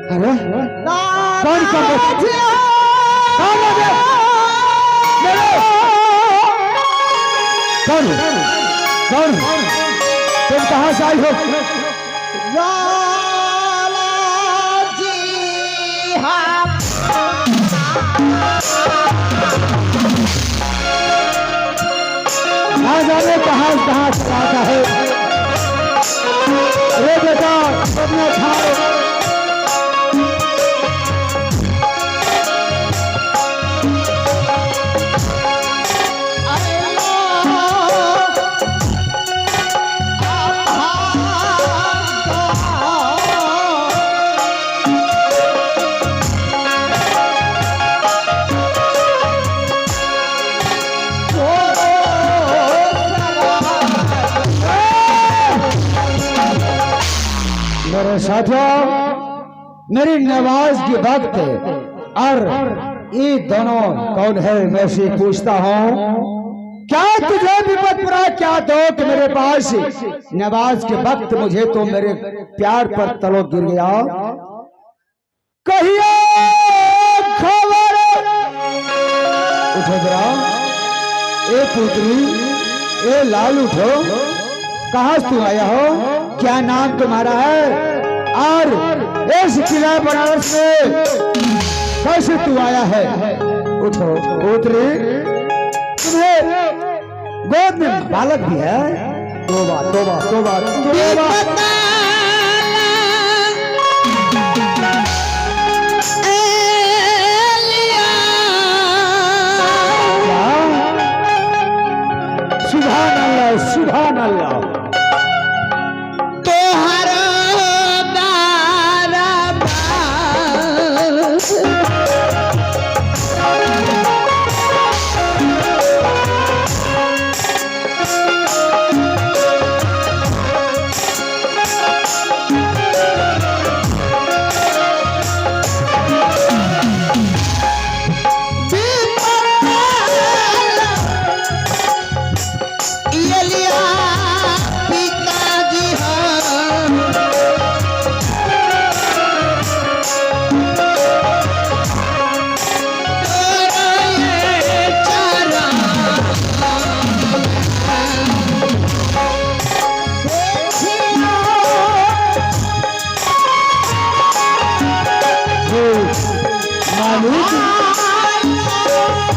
अरे कौन कौन कौन तुम कहां से आई हो? ना जाने कहां चला आता है। अरे बेटा अपने छाओ मेरे साथियों, मेरी नवाज की वक्त और ये दोनों कौन है मैं से पूछता हूँ। क्या तुझे विपद पड़ा? क्या दो कि मेरे पास नवाज के वक्त मुझे तो मेरे प्यार पर तलो गिर गया। कहिए खबर उठो जरा, ए पुत्री, ए लाल उठो, कहाँ से तू आया हो? क्या नाम तुम्हारा है? और इस किला बनारस में कैसे तू आया है? उठो पुत्री, तुम्हें गोद में बालक भी है। तोबा तोबा तोबा तोबा। सुभान अल्लाह सुभान अल्लाह।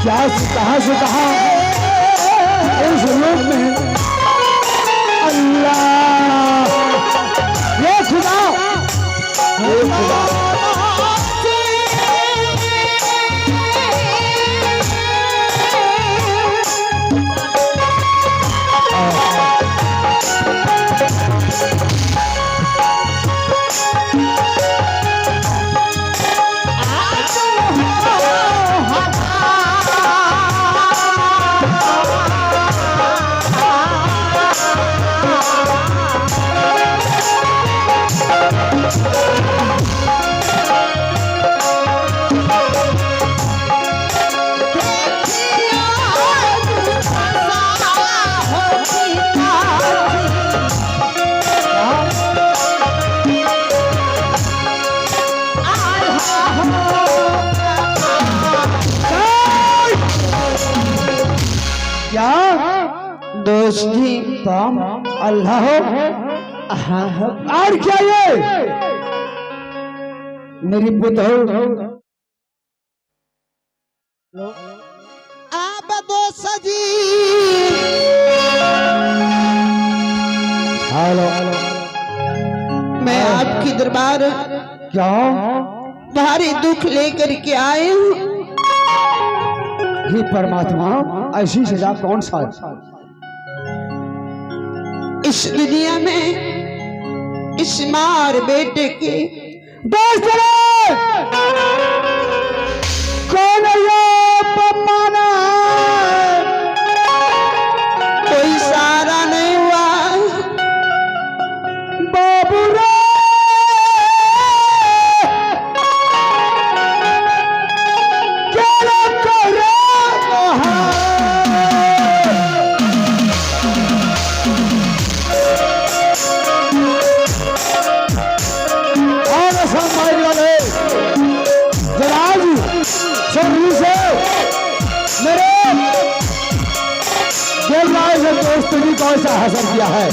क्या कहां से कहा इस रूप में? अल्लाह, ये खुदा, ये खुदा। दोस्ती काम अल्लाह और क्या ये मेरी पुत्र आप दो सजी। हेलो, मैं आपकी दरबार क्या भारी दुख लेकर के आए हूँ। हे परमात्मा, ऐसी सजा कौन सा? इस दुनिया में इस मार बेटे के दोस्त कौन है ये पमाना? कोई सारा नहीं हुआ बाबू रे। और दोस्त ने कौन सा हासिल किया है?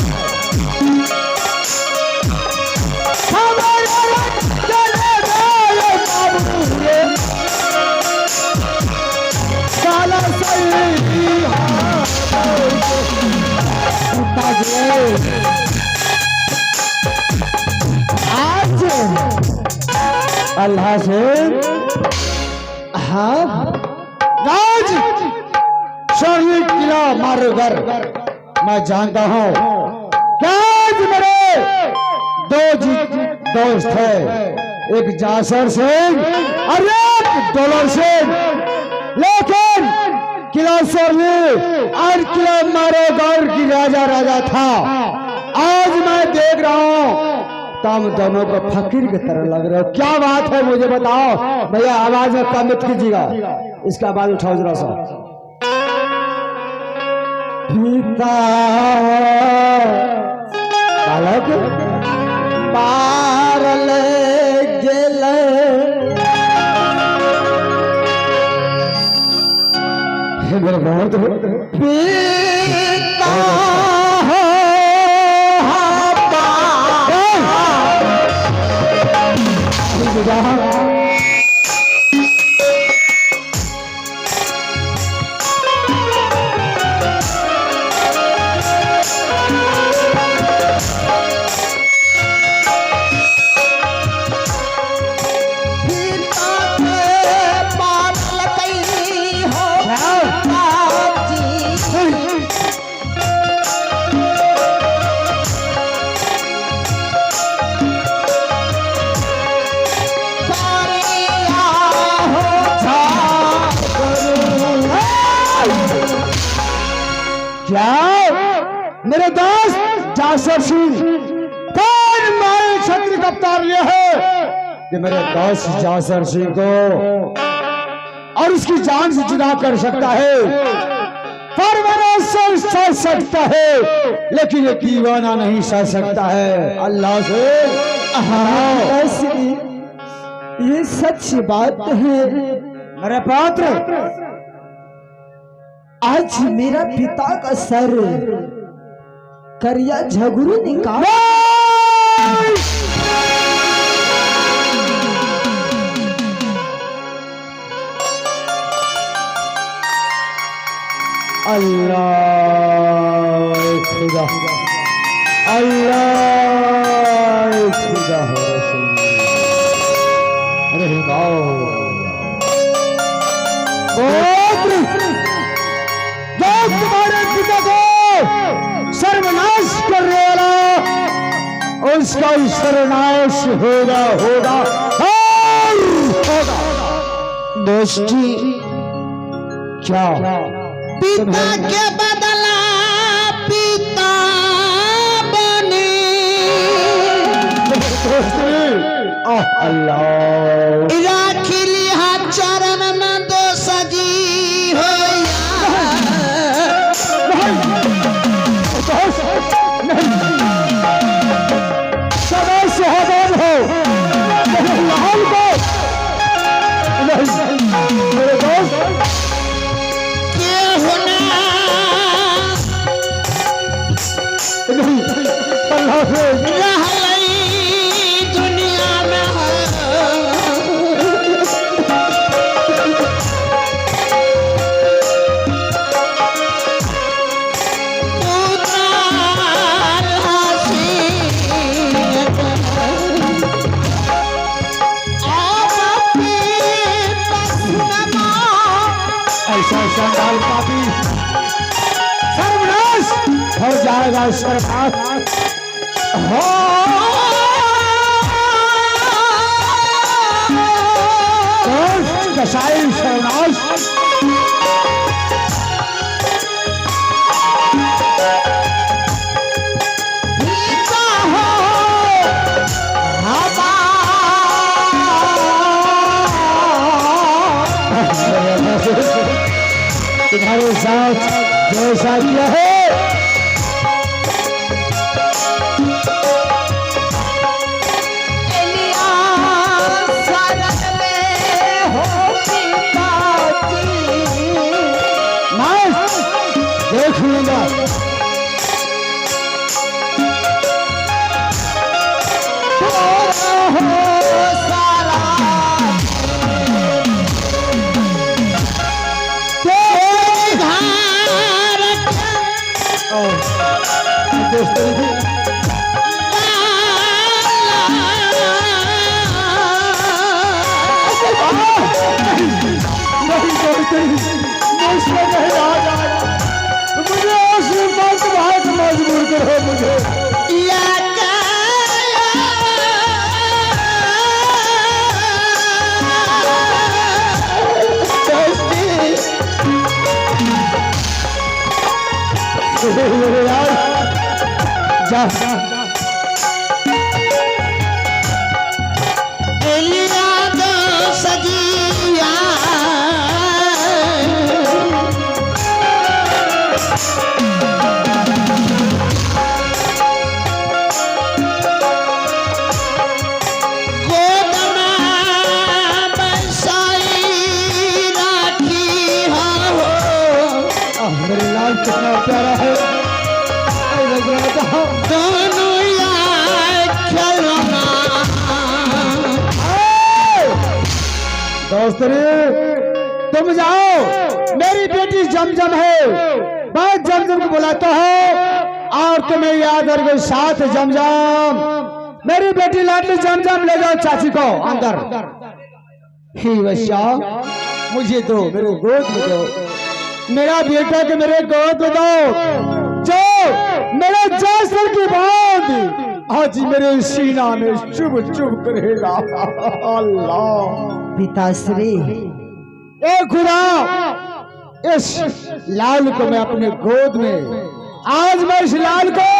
साला आज अल्लाह से हाँ राज शरीर किला मारो घर मैं जानता हूँ क्या आज मेरे दोस्त है, एक जासर सिंह और एक डॉलर सिंह, लेकिन किला सोरली और किला मारो गौर की राजा था। आज मैं देख रहा हूँ तुम दोनों को फकीर की तरह लग रहे हो। क्या बात है मुझे बताओ भैया, आवाज में कम मत कीजिएगा, इसका आवाज उठाओ जरा सा। पिता बालक पार ले गेले हे मेरे बहुत पिता मेरे दोस्त जासर सिंह कौन मारे छत्र का अवतार लिया है कि मेरे दोस्त जासर सिंह को और उसकी जान से जुदा कर सकता है, परवाना सह सकता है, लेकिन ये दीवाना नहीं सह सकता है। अल्लाह से ये सच बात है मेरे पात्र। आज मेरा पिता का सर करिया झगड़ू निकाल अल्लाह खुदा, अल्लाह खुदा तुम्हारे पिता को सर्वनाश करने वाला उसका सर्वनाश होगा होगा होगा। दोस्ती क्या पिता के बदला पिता बने, अल्लाह राखी लिहा चरण में दो सजी हो सदा सुहागन हो लाल को मेरे दोस्त के होना अल्लाह से दुनिया में संभाल पापी सर्वनाश हो जाएगा सरकार हो कसाई सर्वनाश तुम्हारे साथ जैसा किया है देख लूंगा पुत्री मुझसे नहीं आ जाएगा, मुझे आशीर्वाद तुम्हारे को मजबूर करो मुझे। या जा सजिया गोदमा बसाई राखी हो। मेरे लाल कितना प्यारा है, दोनों यार खिलौना। दोस्त तुम जाओ, मेरी बेटी जमजम है, मैं जमजम को बुलाता हूँ और तुम्हें याद रखो साथ जमजम, मेरी बेटी लाडली जमजम ले जाओ चाची को अंदर। ही वैश्या मुझे दो, मेरे गोद में दो, मेरा बेटा के मेरे गोद में दो, जो मेरे जैसल की बात आज मेरे सीना में चुभ चुभ करेगा। अल्लाह पिताश्री, ए खुदा, इस लाल को मैं अपने गोद में, आज मैं इस लाल को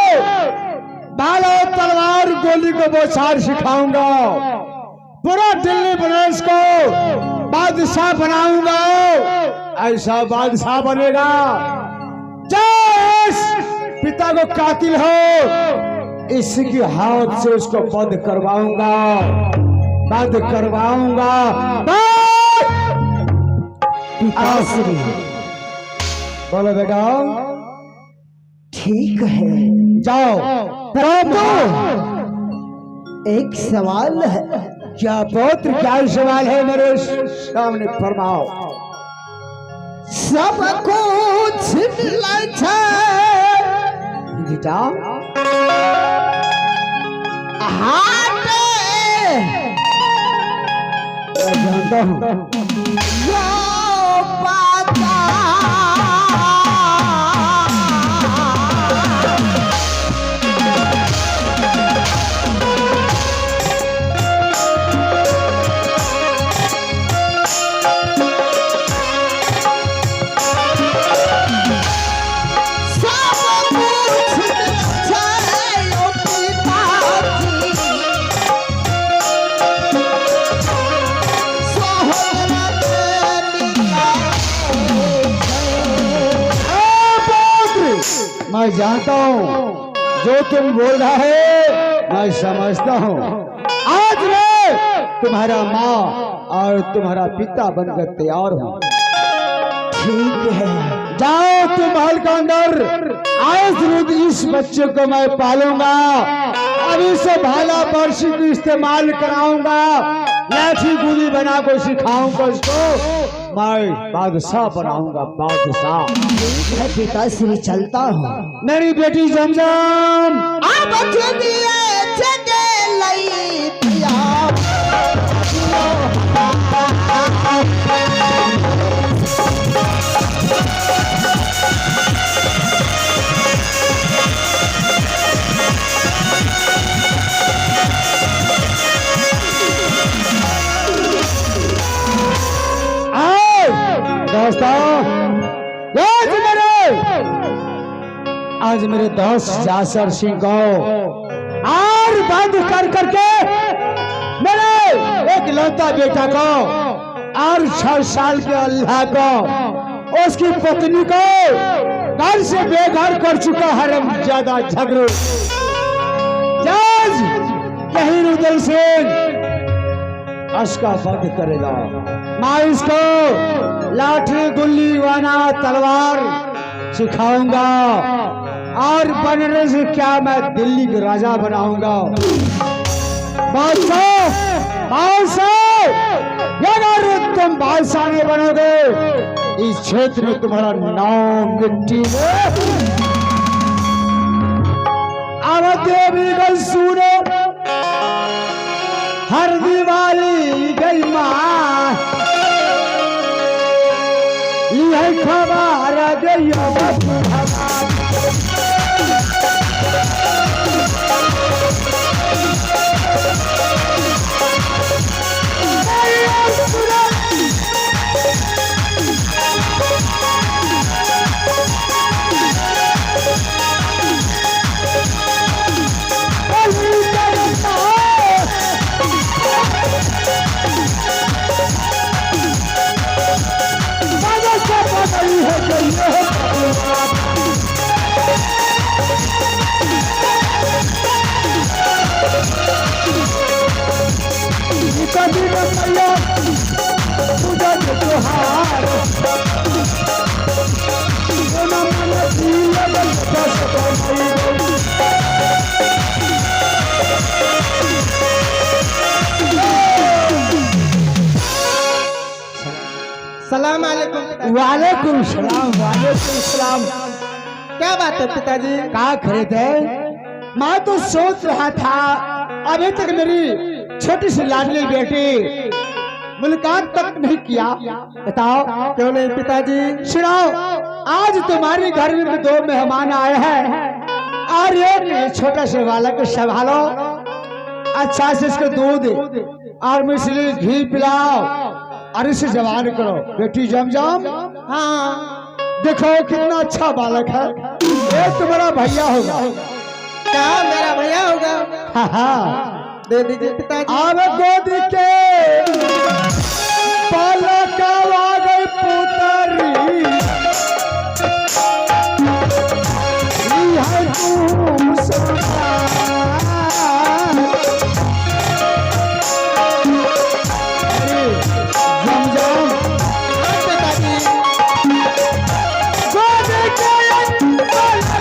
बाला तलवार गोली को बौछार सिखाऊंगा, पूरा दिल्ली प्रदेश को बादशाह बनाऊंगा, ऐसा बादशाह बनेगा जो इस पिता को कातिल हो इसकी हाथ से उसको बंद करवाऊंगा, बंद करवाऊंगा। पिताश्री, बोलो बेटा। ठीक है, जाओ। परंतु एक सवाल है। क्या पुत्र, क्या सवाल है मेरे सामने फरमाओ। सब कुछ मिला बेटा हाथ जानता हूँ, मैं जानता हूँ जो तुम बोल रहा है, मैं समझता हूँ। आज मैं तुम्हारा माँ और तुम्हारा पिता बनकर तैयार हूँ। ठीक है, जाओ तुम महल के अंदर, आज रोज इस बच्चे को मैं पालूंगा, अभी से भाला बर्शी को इस्तेमाल कराऊंगा, लाठी गुली बना को सिखाऊंगा, उसको मैं बादशाह बनाऊंगा, बादशाह। ठीक है पिताश्री, चलता हूँ। मेरी बेटी जमजम अब आज मेरे दोस्त जासर सिंह को और बंद कर करके मेरे एक लौता बेटा को और 6 साल के अल्लाह को, उसकी पत्नी को घर से बेघर कर चुका हरम ज्यादा झगड़ू जज कहीरुद्दीन सिंह उसका बंद करेगा। मैं इसको लाठी गुल्ली वाना तलवार सिखाऊंगा और बनने से क्या मैं दिल्ली के राजा बनाऊंगा। बादशाह, अगर तुम बादशाह नहीं बनोगे इस क्षेत्र में तुम्हारा नाम मिट्टी में। अब देवी गई सुनो, हर दिवाली गई माँ, लगे यम भगवान। पूजा के त्योहार सलाम अलैकुम। वालेकुम सलाम। वालेकुम सलाम। क्या बात है पिताजी? कहा खरीद है? मैं तो सोच रहा था अभी तक मेरी छोटी सी लाडली बेटी मुलाकात तक नहीं किया। बताओ क्यों नहीं पिताजी? सुनाओ। आज तुम्हारे घर में 2 मेहमान आए हैं और ये छोटा से बालक को संभालो, अच्छा से इसको दूध और मिश्री घी पिलाओ और इसे जवान करो। बेटी जमजम, हाँ। देखो कितना अच्छा बालक है, ये तुम्हारा भैया होगा। क्या मेरा भैया होगा? हाँ हाँ, दे दीजिए पिताजी। अब गोद के बालक आ गई पुतरी, है तुम जमजम पिताजी गोद के बालक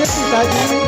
पिताजी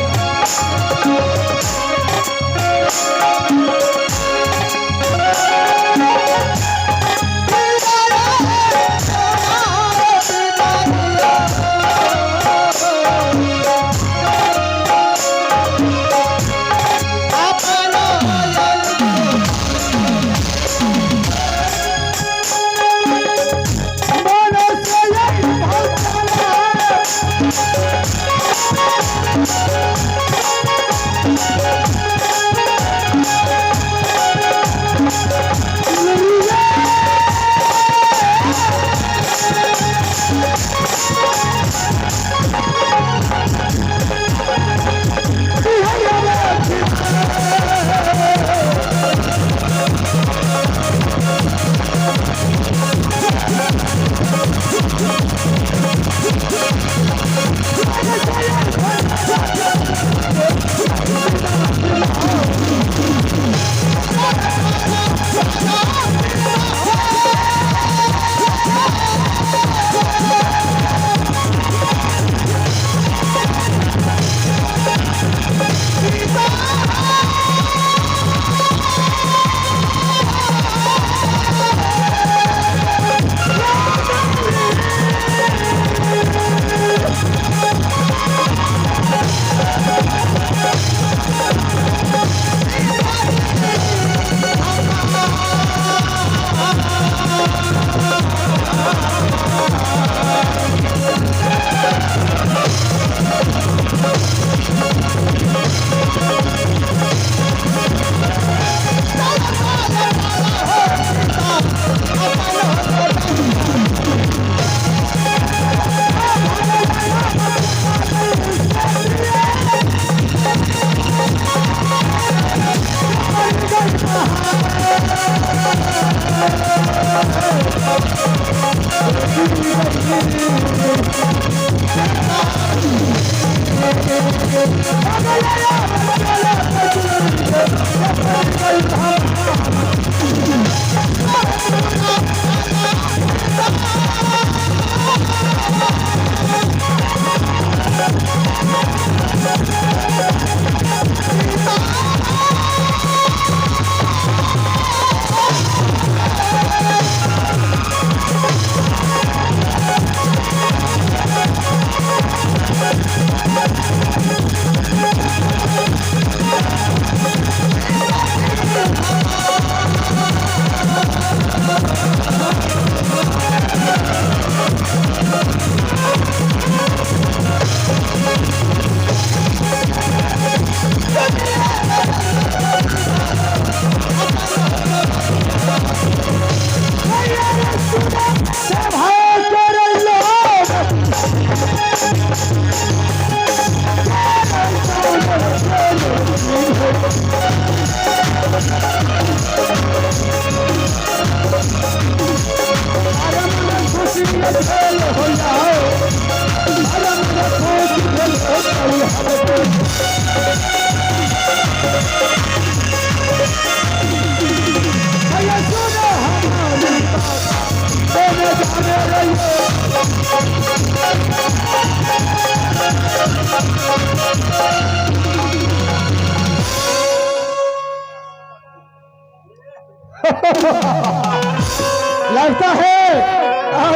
लगता है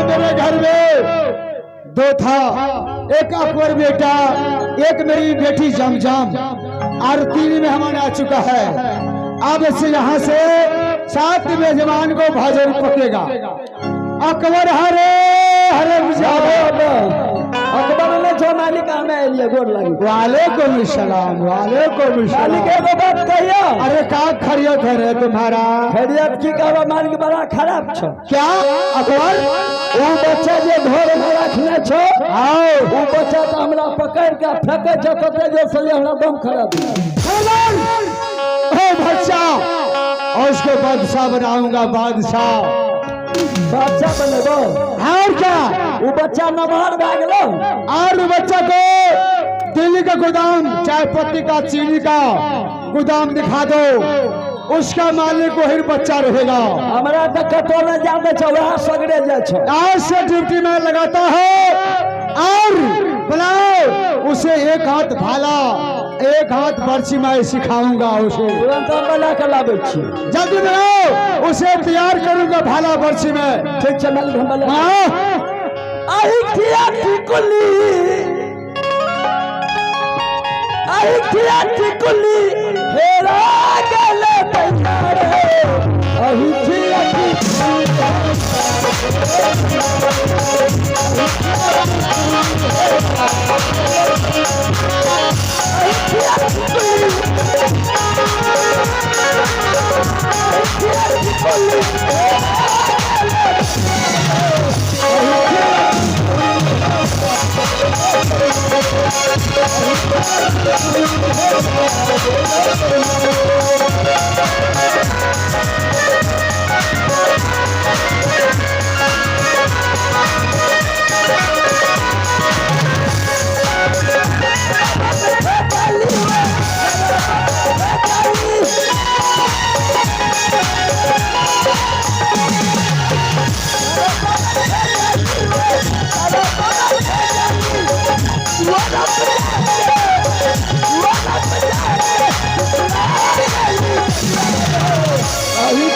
मेरे घर में दो था, एक अकबर बेटा, एक मेरी बेटी जमजम, और तीन मेहमान आ चुका है। अब से यहाँ से 7 मेजबान को भोजन पकेगा। अकबर हरे हरे अकबर ने जो मालिक में लिए गोर लगी। वालेकुम सलाम, वालेकुम सलाम। एगो बात कहियो। अरे का खैरियत है रे तुम्हारा? खैरियत की कहबा, मालिक बड़ा खराब छो। क्या अकबर? वो बच्चा जे घर में रखने छो, आओ वो बच्चा तो हमरा पकड़ के फेंके छो, कते जे से हमरा दम खराब। ओ बच्चा, और उसको बादशाह बनाऊंगा, बादशाह। बादशाह बनेबो? और क्या? वो बच्चा नबार भाग लो, और बच्चा को दिल्ली का गोदाम, चाय पत्ती का, चीनी का गोदाम दिखा दो, उसका मालिक वही बच्चा रहेगा। हमरा तो कतो न जाने छो, वहाँ सगरे जा छो। आज से ड्यूटी में लगाता है, और बनाओ उसे एक हाथ भाला, एक हाथ बर्ची मैं सिखाऊंगा उसे। तुरंत बना के लाबे छी। जल्दी बनाओ, उसे तैयार करूंगा भाला बर्ची में। ठीक है, मालिक हम बना। आई किया टिकुली, आई किया टिकुली, हेरा गले पैसारे, आई किया टिकुली। अभी